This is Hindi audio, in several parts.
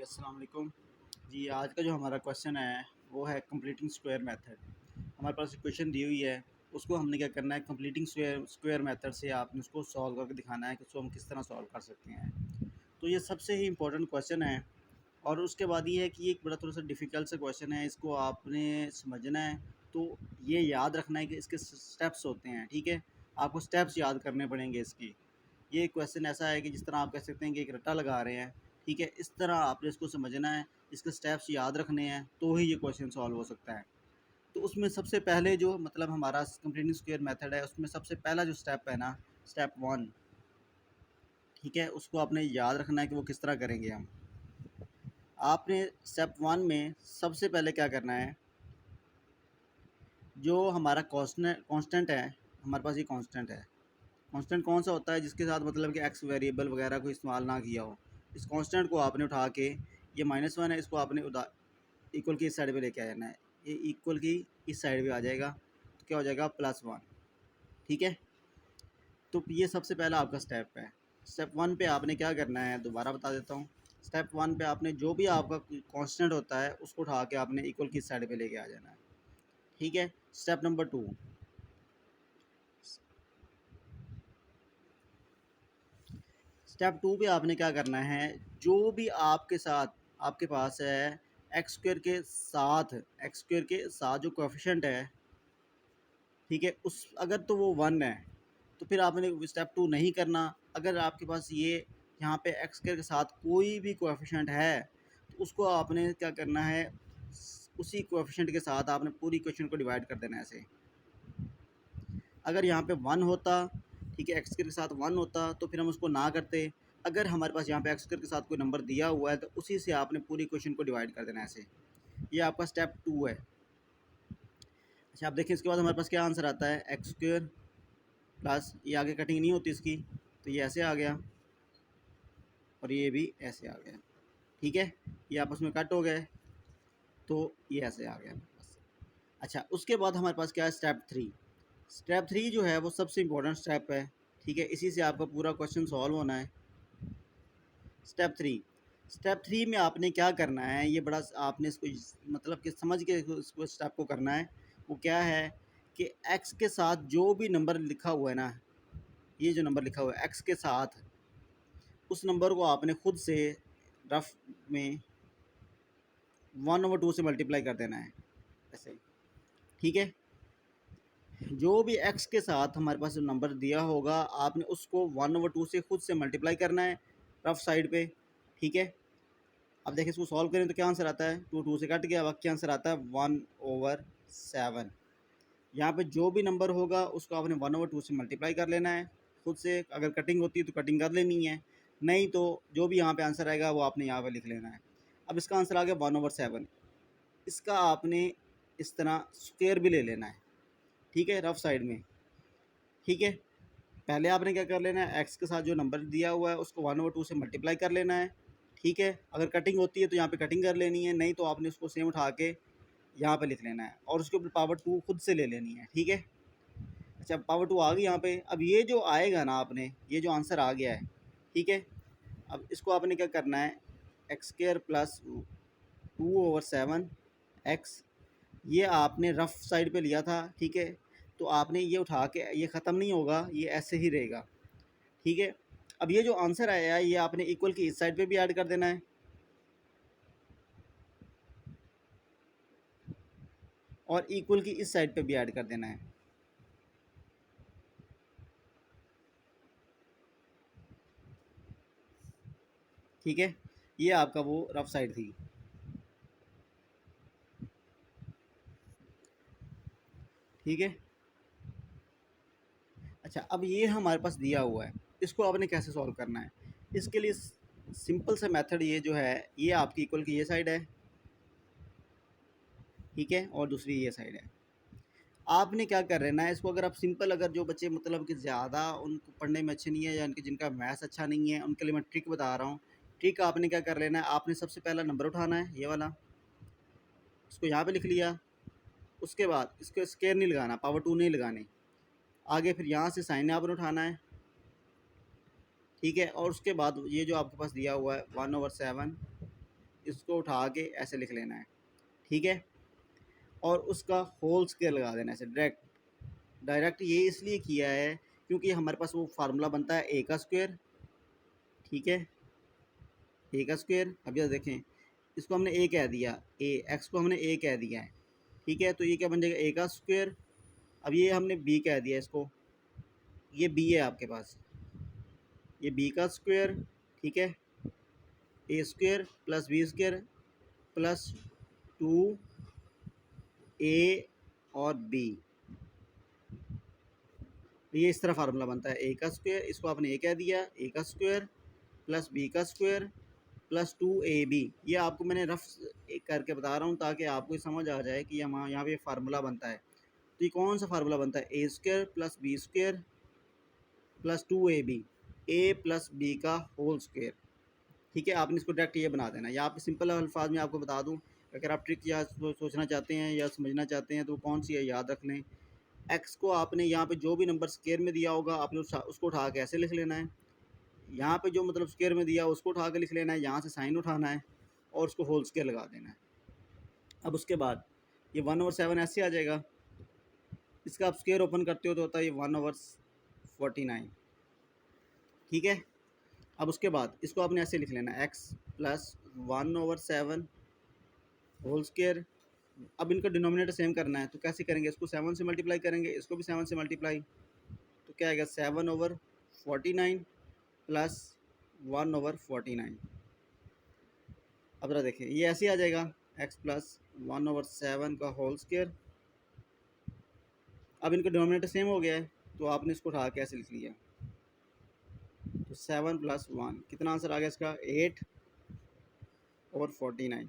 अस्सलाम वालेकुम जी। आज का जो हमारा क्वेश्चन है वो है कंप्लीटिंग स्क्वायर मेथड। हमारे पास क्वेश्चन दी हुई है, उसको हमने क्या करना है, कंप्लीटिंग स्क्वायर मेथड से आपने उसको सॉल्व करके दिखाना है कि उसको हम किस तरह सॉल्व कर सकते हैं। तो ये सबसे ही इम्पोर्टेंट क्वेश्चन है। और उसके बाद ये है कि ये एक बड़ा थोड़ा सा डिफ़िकल्ट सा क्वेश्चन है, इसको आपने समझना है। तो ये याद रखना है कि इसके स्टेप्स होते हैं, ठीक है। आपको स्टेप्स याद करने पड़ेंगे इसकी। ये क्वेश्चन ऐसा है कि जिस तरह आप कह सकते हैं कि एक रट्टा लगा रहे हैं, ठीक है। इस तरह आपने इसको समझना है, इसके स्टेप्स याद रखने हैं, तो ही ये क्वेश्चन सॉल्व हो सकता है। तो उसमें सबसे पहले जो मतलब हमारा कंप्लीटिंग स्क्वायर मेथड है, उसमें सबसे पहला जो स्टेप है ना, स्टेप 1, ठीक है, उसको आपने याद रखना है कि वो किस तरह करेंगे हम। आपने स्टेप 1 में सबसे पहले क्या करना है, जो हमारा कांस्टेंट है, हमारे पास ये कांस्टेंट है। कांस्टेंट कौन सा होता है, जिसके साथ मतलब कि एक्स वेरिएबल वगैरह को इस्तेमाल ना किया हो। इस कांस्टेंट को आपने उठा के, ये -1 है, इसको आपने इक्वल की इस साइड पे लेके आ जाना है। ये इक्वल की इस साइड पे आ जाएगा, तो क्या हो जाएगा, +1, ठीक है। तो ये सबसे पहला आपका स्टेप है। स्टेप 1 पे आपने क्या करना है, दोबारा बता देता हूँ। स्टेप 1 पे आपने जो भी आपका कांस्टेंट होता है उसको उठा के आपने इक्वल की इस साइड पे लेके आ जाना है, ठीक है। स्टेप नंबर 2, स्टेप 2 पे आपने क्या करना है, जो भी आपके साथ आपके पास है एक्स स्क्वेयर के साथ जो कोएफिशिएंट है, ठीक है, उस अगर तो वो 1 है तो फिर आपने स्टेप 2 नहीं करना। अगर आपके पास ये यहाँ पे एक्स स्क्वेयर के साथ कोई भी कोएफिशिएंट है तो उसको आपने क्या करना है, उसी कोएफिशिएंट के साथ आपने पूरी इक्वेशन को डिवाइड कर देना है ऐसे। अगर यहाँ पे 1 होता, ठीक है, एक्स स्क्वायर के साथ 1 होता तो फिर हम उसको ना करते। अगर हमारे पास यहाँ पे एक्स स्क्वायर के साथ कोई नंबर दिया हुआ है तो उसी से आपने पूरी क्वेश्चन को डिवाइड कर देना है ऐसे। ये आपका स्टेप 2 है। अच्छा, आप देखिए इसके बाद हमारे पास क्या आंसर आता है, एक्स स्क्वायर प्लस, ये आगे कटिंग नहीं होती इसकी, तो ये ऐसे आ गया और ये भी ऐसे आ गया, ठीक है। ये आपस में कट हो गए तो ये ऐसे आ गया हमारे पास। अच्छा, उसके बाद हमारे पास क्या है, स्टेप 3। स्टेप 3 जो है वो सबसे इम्पोर्टेंट स्टेप है, ठीक है। इसी से आपका पूरा क्वेश्चन सॉल्व होना है। स्टेप 3 में आपने क्या करना है, ये बड़ा आपने इसको मतलब कि समझ के इसको स्टेप को करना है। वो क्या है कि एक्स के साथ जो भी नंबर लिखा हुआ है ना, ये जो नंबर लिखा हुआ है एक्स के साथ, उस नंबर को आपने खुद से रफ में 1/2 से मल्टीप्लाई कर देना है ऐसे, ठीक है। जो भी एक्स के साथ हमारे पास नंबर दिया होगा आपने उसको 1/2 से खुद से मल्टीप्लाई करना है रफ साइड पे, ठीक है। अब देखिए इसको सॉल्व करें तो क्या आंसर आता है, 2 2 से कट गया, बाकी आंसर आता है 1/7। यहाँ पे जो भी नंबर होगा उसको आपने 1/2 से मल्टीप्लाई कर लेना है खुद से। अगर कटिंग होती है तो कटिंग कर लेनी है, नहीं तो जो भी यहाँ पे आंसर आएगा वो आपने यहाँ पे लिख लेना है। अब इसका आंसर आ गया 1/7। इसका आपने इस तरह स्क्वायर भी ले लेना है, ठीक है, रफ साइड में, ठीक है। पहले आपने क्या कर लेना है, एक्स के साथ जो नंबर दिया हुआ है उसको 1/2 से मल्टीप्लाई कर लेना है, ठीक है। अगर कटिंग होती है तो यहाँ पे कटिंग कर लेनी है, नहीं तो आपने उसको सेम उठा के यहाँ पे लिख लेना है और उसके ऊपर पावर 2 खुद से ले लेनी है, ठीक है। अच्छा, पावर 2 आ गई यहाँ पे। अब ये जो आएगा ना, आपने ये जो आंसर आ गया है, ठीक है, अब इसको आपने क्या करना है, एक्स स्क्वायर प्लस 2/7 एक्स, ये आपने रफ साइड पे लिया था, ठीक है। तो आपने ये उठा के, ये ख़त्म नहीं होगा, ये ऐसे ही रहेगा, ठीक है। अब ये जो आंसर आया है ये आपने इक्वल की इस साइड पे भी ऐड कर देना है और इक्वल की इस साइड पे भी ऐड कर देना है, ठीक है। ये आपका वो रफ साइड थी, ठीक है। अच्छा, अब ये हमारे पास दिया हुआ है, इसको आपने कैसे सॉल्व करना है। इसके लिए सिंपल सा मेथड ये जो है, ये आपकी इक्वल की ये साइड है, ठीक है, और दूसरी ये साइड है। आपने क्या कर रहे ना, इसको अगर आप सिंपल, अगर जो बच्चे मतलब कि ज़्यादा उनको पढ़ने में अच्छे नहीं है या उनके जिनका मैथ्स अच्छा नहीं है, उनके लिए मैं ट्रिक बता रहा हूँ। ट्रिक आपने क्या कर लेना है, आपने सबसे पहला नंबर उठाना है ये वाला, इसको यहाँ पे लिख लिया। उसके बाद इसको स्क्वायर नहीं लगाना, पावर 2 नहीं लगाने। आगे फिर यहाँ से साइन आपने उठाना है, ठीक है। और उसके बाद ये जो आपके पास दिया हुआ है 1/7, इसको उठा के ऐसे लिख लेना है, ठीक है। और उसका होल स्क्वायर लगा देना है ऐसे डायरेक्ट। ये इसलिए किया है क्योंकि हमारे पास वो फार्मूला बनता है ए का स्क्वायर, ठीक है, ए का स्क्वायर। अब ये देखें, इसको हमने ए कह दिया, ए एक्स को हमने ए कह दिया है, ठीक है। तो ये क्या बन जाएगा, ए का स्क्वायर। अब ये हमने बी कह दिया इसको, ये बी है आपके पास, ये बी का स्क्वायर, ठीक है। A square plus b square plus 2a और b, ये इस तरह फार्मूला बनता है ए का स्क्वायर। इसको आपने ए कह दिया, ए का स्क्वायर प्लस बी का स्क्वायर प्लस 2ab। ये आपको मैंने रफ करके बता रहा हूँ ताकि आपको समझ आ जाए कि यहाँ पे फार्मूला बनता है। तो ये कौन सा फार्मूला बनता है, a square plus b square plus 2ab, a plus b का होल स्क्वायर, ठीक है। आपने इसको डायरेक्ट ये बना देना। या आप सिंपल अल्फाज में आपको बता दूं, अगर आप ट्रिक या सोचना चाहते हैं या समझना चाहते हैं तो कौन सी है, याद रख लें। एक्स को आपने यहाँ पे जो भी नंबर स्क्वायर में दिया होगा आपने उसको उठा के ऐसे लिख लेना है। यहाँ पे जो मतलब स्क्वायर में दिया उसको उठा के लिख लेना है, यहाँ से साइन उठाना है और उसको होल स्क्वायर लगा देना है। अब उसके बाद ये 1/7 ऐसे आ जाएगा। इसका आप स्क्वायर ओपन करते हो तो होता है ये 1/49, ठीक है। अब उसके बाद इसको आपने ऐसे लिख लेना, एक्स प्लस 1/7 होल स्क्वायर। अब इनका डिनोमिनेटर सेम करना है तो कैसे करेंगे, इसको 7 से मल्टीप्लाई करेंगे, इसको भी 7 से मल्टीप्लाई, तो क्या आएगा 7/49 प्लस 1/49। अब जरा देखें ये ऐसे आ जाएगा, एक्स प्लस 1/7 का होल स्क्वायर। अब इनका डिनोमिनेटर सेम हो गया है तो आपने इसको उठा के ऐसे लिख लिया, तो 7 + 1 कितना आंसर आ गया इसका 8/49।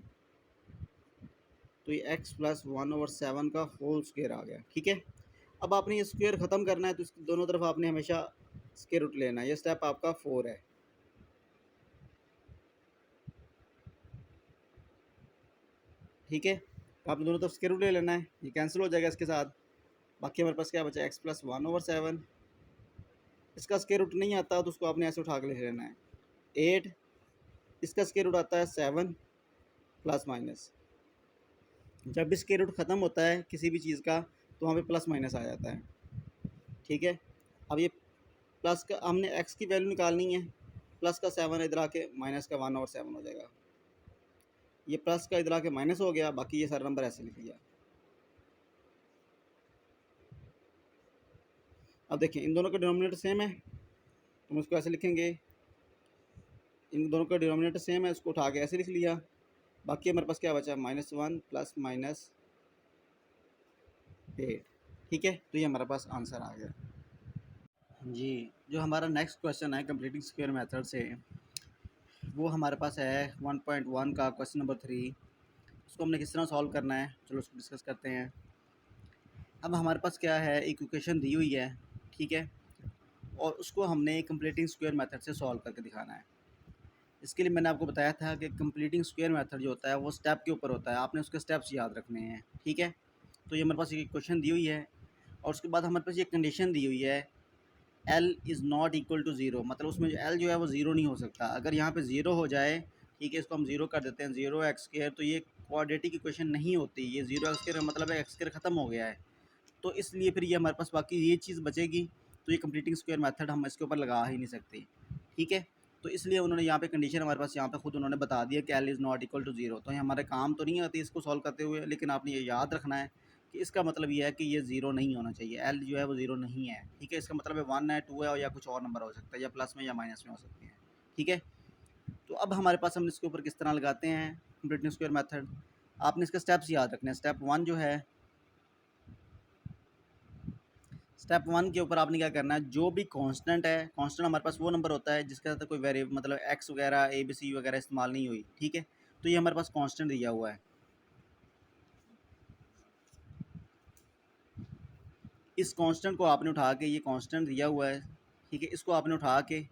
तो ये x प्लस 1/7 का होल स्क्वायर आ गया, ठीक है। अब आपने ये स्क्वायर ख़त्म करना है तो इसकी दोनों तरफ आपने हमेशा स्क्वायर रूट लेना है। ये स्टेप आपका 4 है, ठीक है। तो आपने दोनों तरफ स्क्वायर रूट ले लेना है, ये कैंसिल हो जाएगा इसके साथ। बाकी हमारे पास क्या बचा, x प्लस 1/7। इसका स्क्वायर रूट नहीं आता तो उसको आपने ऐसे उठा के लिख लेना है 8। इसका स्क्वायर रूट आता है 7 प्लस माइनस। जब भी स्क्वायर रूट ख़त्म होता है किसी भी चीज़ का तो वहाँ पे प्लस माइनस आ जाता है, ठीक है। अब ये प्लस का हमने x की वैल्यू निकालनी है, प्लस का 7 इधर आके माइनस का 1/7 हो जाएगा। ये प्लस का इधर आके माइनस हो गया, बाकी ये सारा नंबर ऐसे लिख लिया। अब देखिए इन दोनों का डिनोमिनेटर सेम है तो हम इसको ऐसे लिखेंगे, इन दोनों का डिनोमिनेटर सेम है, इसको उठा के ऐसे लिख लिया। बाकी हमारे पास क्या बचा, -1 प्लस -8, ठीक है। तो ये हमारे पास आंसर आ गया जी। जो हमारा नेक्स्ट क्वेश्चन है कंप्लीटिंग स्क्वायर मेथड से, वो हमारे पास है 1.1 का क्वेश्चन नंबर 3। उसको हमने किस तरह सॉल्व करना है, चलो उसको डिस्कस करते हैं। अब हमारे पास क्या है, एक इक्वेशन दी हुई है, ठीक है, और उसको हमने कंप्लीटिंग स्क्वायर मेथड से सॉल्व करके दिखाना है। इसके लिए मैंने आपको बताया था कि कंप्लीटिंग स्क्वायर मेथड जो होता है वो स्टेप के ऊपर होता है, आपने उसके स्टेप्स याद रखने हैं, ठीक है। तो ये हमारे पास एक क्वेश्चन दी हुई है और उसके बाद हमारे पास ये कंडीशन दी हुई है L is not equal to zero, मतलब उसमें जो L जो है वो ज़ीरो नहीं हो सकता। अगर यहाँ पे ज़ीरो हो जाए, ठीक है, इसको हम ज़ीरो कर देते हैं, 0x², तो ये क्वाड्रेटिक इक्वेशन नहीं होती। ये 0x² मतलब है x² ख़त्म हो गया है, तो इसलिए फिर ये हमारे पास बाकी ये चीज़ बचेगी। तो ये कंप्लीटिंग स्क्वायर मेथड हम इसके ऊपर लगा ही नहीं सकते, ठीक है। तो इसलिए उन्होंने यहाँ पे कंडीशन हमारे पास यहाँ पे खुद उन्होंने बता दिया कि L is not equal to zero. तो ये हमारे काम तो नहीं आती इसको सॉल्व करते हुए, लेकिन आपने ये याद रखना है कि इसका मतलब ये है कि ये ज़ीरो नहीं होना चाहिए, L जो है वो ज़ीरो नहीं है, ठीक है। इसका मतलब है 1 है, 2 है या कुछ और नंबर हो सकता है, या प्लस में या माइनस में हो सकते हैं, ठीक है। तो अब हमारे पास हम इसके ऊपर किस तरह लगाते हैं कंप्लीटिंग स्क्वायर मेथड। आपने इसके स्टेप्स याद रखने हैं। स्टेप 1 जो है, स्टेप 1 के ऊपर आपने क्या करना है, जो भी कांस्टेंट है, कांस्टेंट हमारे पास वो नंबर होता है जिसके साथ कोई वेरी मतलब एक्स वगैरह ABC वगैरह इस्तेमाल नहीं हुई, ठीक है। तो ये हमारे पास कांस्टेंट दिया हुआ है। इस कांस्टेंट को आपने उठा के, ये कांस्टेंट दिया हुआ है, ठीक है, इसको आपने उठा के,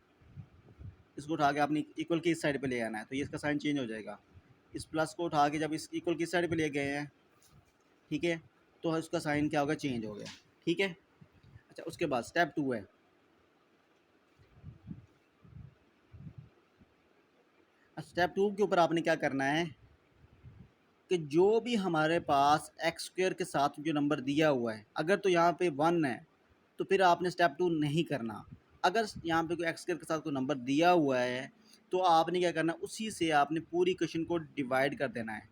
इसको उठा के आपने इक्वल की इस साइड पे ले आना है, तो ये इसका साइन चेंज हो जाएगा। इस प्लस को उठा के जब इस इक्वल की साइड पे ले गए हैं, ठीक है, तो इसका साइन क्या होगा, चेंज हो गया, ठीक है। अच्छा, उसके बाद स्टेप 2 है। स्टेप 2 के ऊपर आपने क्या करना है, कि जो भी हमारे पास एक्स स्क्वायर के साथ जो नंबर दिया हुआ है, अगर तो यहाँ पे 1 है तो फिर आपने स्टेप 2 नहीं करना। अगर यहाँ पे कोई एक्स स्क्वायर के साथ कोई नंबर दिया हुआ है तो आपने क्या करना, उसी से आपने पूरी क्वेश्चन को डिवाइड कर देना है।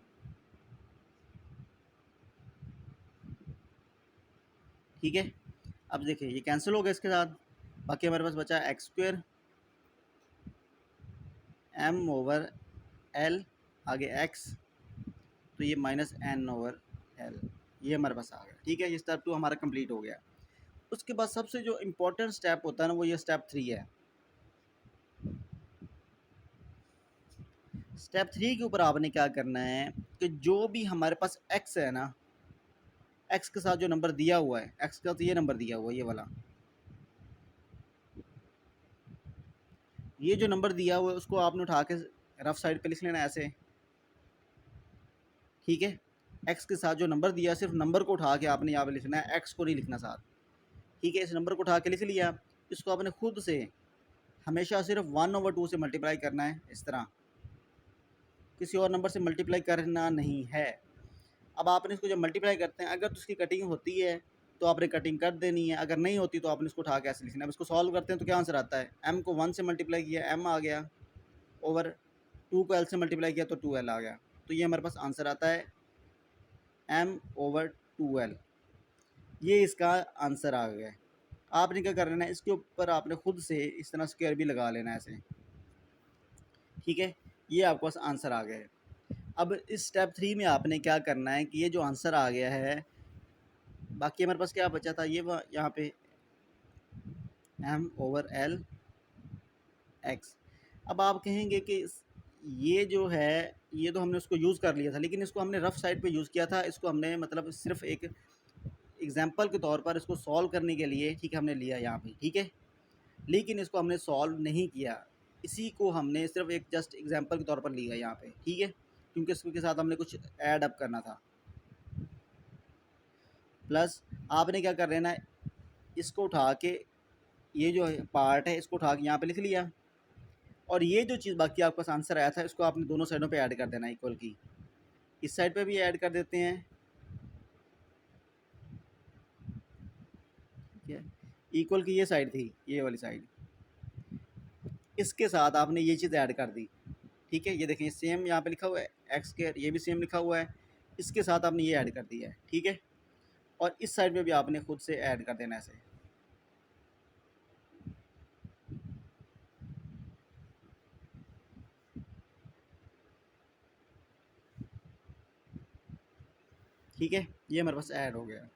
ठीक है, अब देखिए ये कैंसिल हो गया इसके साथ, बाकी हमारे पास बचा X square M over L, आगे एक्स, तो ये माइनस एन ओवर एल, ये हमारे पास आ गया। ठीक है, ये स्टेप 2 हमारा कंप्लीट हो गया। उसके बाद सबसे जो इम्पोर्टेंट स्टेप होता है ना, वो ये स्टेप 3 है। स्टेप 3 के ऊपर आपने क्या करना है कि जो भी हमारे पास एक्स है ना, एक्स के साथ जो नंबर दिया हुआ है, एक्स का तो ये नंबर दिया हुआ है, ये वाला, ये जो नंबर दिया हुआ है उसको आपने उठा के रफ साइड पे लिख लेना है ऐसे। ठीक है, एक्स के साथ जो नंबर दिया सिर्फ नंबर को उठा के आपने यहाँ पे लिखना है, एक्स को नहीं लिखना साथ। ठीक है, इस नंबर को उठा के लिख लिया, इसको आपने खुद से हमेशा सिर्फ 1/2 से मल्टीप्लाई करना है, इस तरह, किसी और नंबर से मल्टीप्लाई करना नहीं है। अब आपने इसको जब मल्टीप्लाई करते हैं, अगर तो उसकी कटिंग होती है तो आपने कटिंग कर देनी है, अगर नहीं होती तो आपने इसको उठा के ऐसे लिखना है। अब इसको सॉल्व करते हैं तो क्या आंसर आता है, m को 1 से मल्टीप्लाई किया m आ गया, ओवर 2 को l से मल्टीप्लाई किया तो 2l आ गया। तो ये हमारे पास आंसर आता है m/2l, ये इसका आंसर आ गया। आपने क्या कर लेना है, इसके ऊपर आपने खुद से इस तरह स्क्वायर भी लगा लेना है ऐसे। ठीक है, ये आपके पास आंसर आ गया है। अब इस स्टेप 3 में आपने क्या करना है कि ये जो आंसर आ गया है, बाकी हमारे पास क्या बचा था, ये यहाँ पे m/l x। अब आप कहेंगे कि ये जो है, ये तो हमने उसको यूज़ कर लिया था, लेकिन इसको हमने रफ साइड पे यूज़ किया था, इसको हमने मतलब सिर्फ एक एग्जांपल के तौर पर इसको सॉल्व करने के लिए, ठीक है, हमने लिया यहाँ पे। ठीक है, लेकिन इसको हमने सॉल्व नहीं किया, इसी को हमने सिर्फ एक जस्ट एग्जांपल के तौर पर लिया यहाँ पे। ठीक है, क्योंकि इसके साथ हमने कुछ ऐड अप करना था। प्लस आपने क्या कर लेना है, इसको उठा के, ये जो पार्ट है इसको उठा के यहाँ पे लिख लिया, और ये जो चीज़ बाकी आपके पास आंसर आया था, इसको आपने दोनों साइडों पे ऐड कर देना है इक्वल की। इस साइड पे भी ऐड कर देते हैं, ठीक है, इक्वल की ये साइड थी, ये वाली साइड, इसके साथ आपने ये चीज़ ऐड कर दी। ठीक है, ये देखें सेम यहाँ पे लिखा हुआ है एक्स स्क्वायर, ये भी सेम लिखा हुआ है, इसके साथ आपने ये ऐड कर दिया है। ठीक है, और इस साइड पे भी आपने खुद से ऐड कर देना ऐसे। ठीक है, ये हमारे पास ऐड हो गया।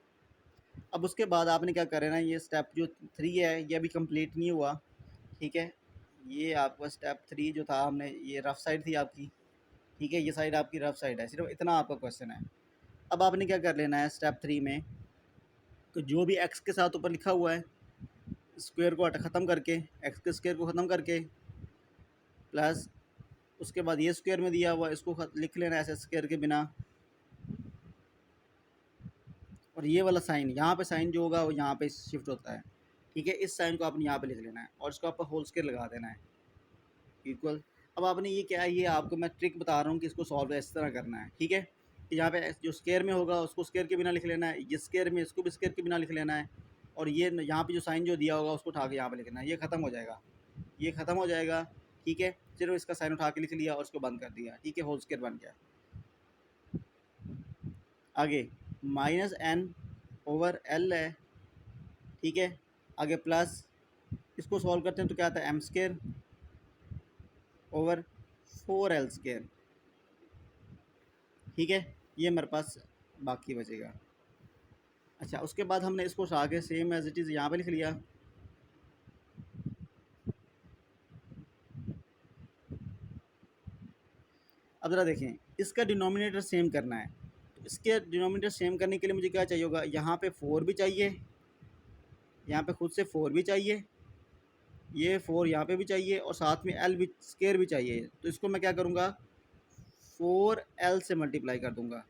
अब उसके बाद आपने क्या करना है, ये स्टेप जो 3 है ये अभी कंप्लीट नहीं हुआ। ठीक है, ये आपका स्टेप 3 जो था, हमने ये रफ साइड थी आपकी। ठीक है, ये साइड आपकी रफ साइड है, सिर्फ इतना आपका क्वेश्चन है। अब आपने क्या कर लेना है स्टेप 3 में, तो जो भी एक्स के साथ ऊपर लिखा हुआ है, स्क्वायर को ख़त्म करके, एक्स के स्क्वायर को ख़त्म करके, प्लस उसके बाद ये स्क्वायर में दिया हुआ इसको लिख लेना ऐसे स्क्वायर के बिना, और ये वाला साइन, यहाँ पे साइन जो होगा वो यहाँ पे शिफ्ट होता है। ठीक है, इस साइन को आपने यहाँ पे लिख लेना है और इसको आपको होल स्क्वायर लगा देना है, इक्वल। अब आपने ये क्या है, ये आपको मैं ट्रिक बता रहा हूँ कि इसको सॉल्व इस तरह करना है। ठीक है, कि यहाँ पे जो स्क्वायर में होगा उसको स्क्वायर के बिना लिख लेना है, ये स्क्वायर में इसको भी स्क्वायर के बिना लिख लेना है, और ये यहाँ पे जो साइन जो दिया होगा उसको उठा के यहाँ पे लिखना है, ये ख़त्म हो जाएगा, ये ख़त्म हो जाएगा। ठीक है, सिर्फ इसका साइन उठा के लिख लिया और उसको बंद कर दिया। ठीक है, होल स्क्वायर बन गया। आगे -n/l है। ठीक है, आगे प्लस, इसको सॉल्व करते हैं तो क्या आता है, m² ओवर 4l²। ठीक है, ये मेरे पास बाकी बचेगा। अच्छा, उसके बाद हमने इसको आगे सेम एज इट इज़ यहाँ पे लिख लिया। अब ज़रा देखें, इसका डिनोमिनेटर सेम करना है, तो इसके डिनोमिनेटर सेम करने के लिए मुझे क्या चाहिए होगा, यहाँ पे 4 भी चाहिए, यहाँ पे खुद से 4 भी चाहिए, ये 4 यहाँ पे भी चाहिए, और साथ में l भी स्क्वायर भी चाहिए। तो इसको मैं क्या करूँगा, 4l से मल्टीप्लाई कर दूँगा।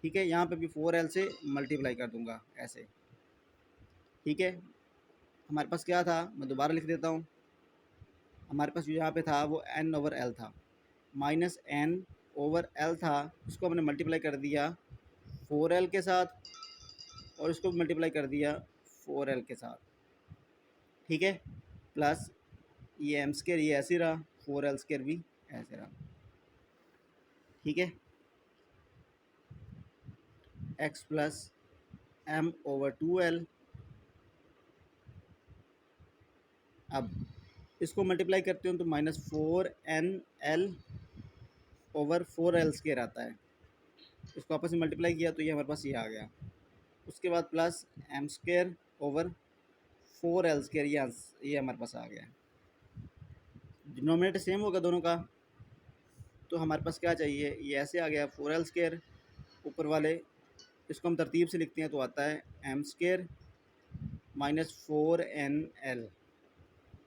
ठीक है, यहाँ पे भी 4l से मल्टीप्लाई कर दूँगा ऐसे। ठीक है, हमारे पास क्या था, मैं दोबारा लिख देता हूँ। हमारे पास जो यहाँ पे था वो n/l था, -n ओवर एल था उसको हमने मल्टीप्लाई कर दिया 4L के साथ और इसको मल्टीप्लाई कर दिया 4L के साथ, ठीक है। प्लस ये एम स्केयर ये ऐसे रहा, 4L स्केयर भी ऐसे रहा, ठीक है। X plus M over 2L। अब इसको मल्टीप्लाई करते हो तो -4NL ओवर 4L स्केयर आता है। इसको आपस में मल्टीप्लाई किया तो ये हमारे पास ये आ गया। उसके बाद plus M square over 4L square, ये हमारे पास आ गया। डिनोमिनेटर सेम होगा दोनों का, तो हमारे पास क्या चाहिए, ये ऐसे आ गया 4L स्केयर। ऊपर वाले इसको हम तरतीब से लिखते हैं तो आता है एम स्केयर -4NL,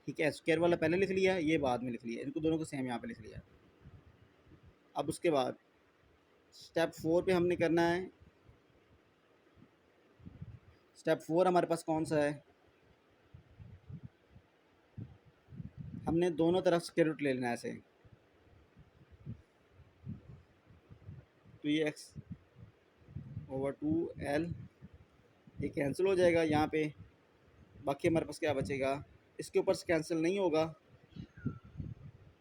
ठीक है। स्केयर वाला पहले लिख लिया, ये बाद में लिख लिया, इनको दोनों को सेम यहाँ पे लिख लिया। अब उसके बाद स्टेप 4 पे हमने करना है। स्टेप 4 हमारे पास कौन सा है, हमने दोनों तरफ स्क्वायर रूट ले लेना है ऐसे। तो ये x ओवर 2L ये कैंसिल हो जाएगा यहाँ पे, बाकी हमारे पास क्या बचेगा, इसके ऊपर से कैंसिल नहीं होगा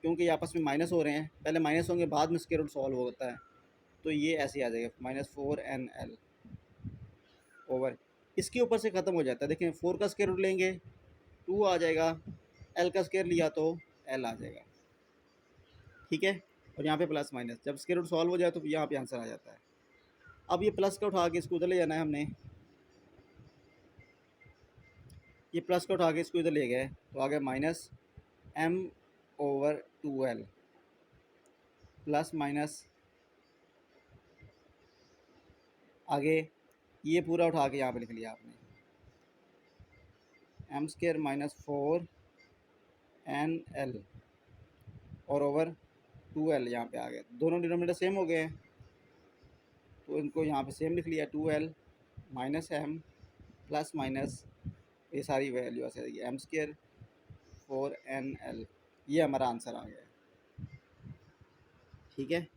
क्योंकि ये आपस में माइनस हो रहे हैं, पहले माइनस होंगे बाद में स्क्वायर रूट सॉल्व होता है। तो ये ऐसे आ जाएगा -4NL ओवर, इसके ऊपर से ख़त्म हो जाता है। देखें 4 का स्क्वायर रूट लेंगे 2 आ जाएगा, L का स्क्वायर लिया तो L आ जाएगा, ठीक है। और यहाँ पे प्लस माइनस, जब स्क्वायर रूट सॉल्व हो जाए तो यहाँ पे आंसर आ जाता है। अब ये प्लस का उठा के इसको उधर ले जाना है हमने, ये प्लस का उठा के इसको इधर ले गए तो आ गया -M over 2L plus minus आगे ये पूरा उठा के यहाँ पे लिख लिया आपने M स्क्वायर -4NL और ओवर 2L यहाँ पे आ गया। दोनों डिनोमिनेटर सेम हो गए हैं तो इनको यहाँ पे सेम लिख लिया, 2L -M प्लस माइनस ये सारी वैल्यू ऐसे रहेगी M स्क्वायर 4NL, ये हमारा आंसर आ गया, ठीक है।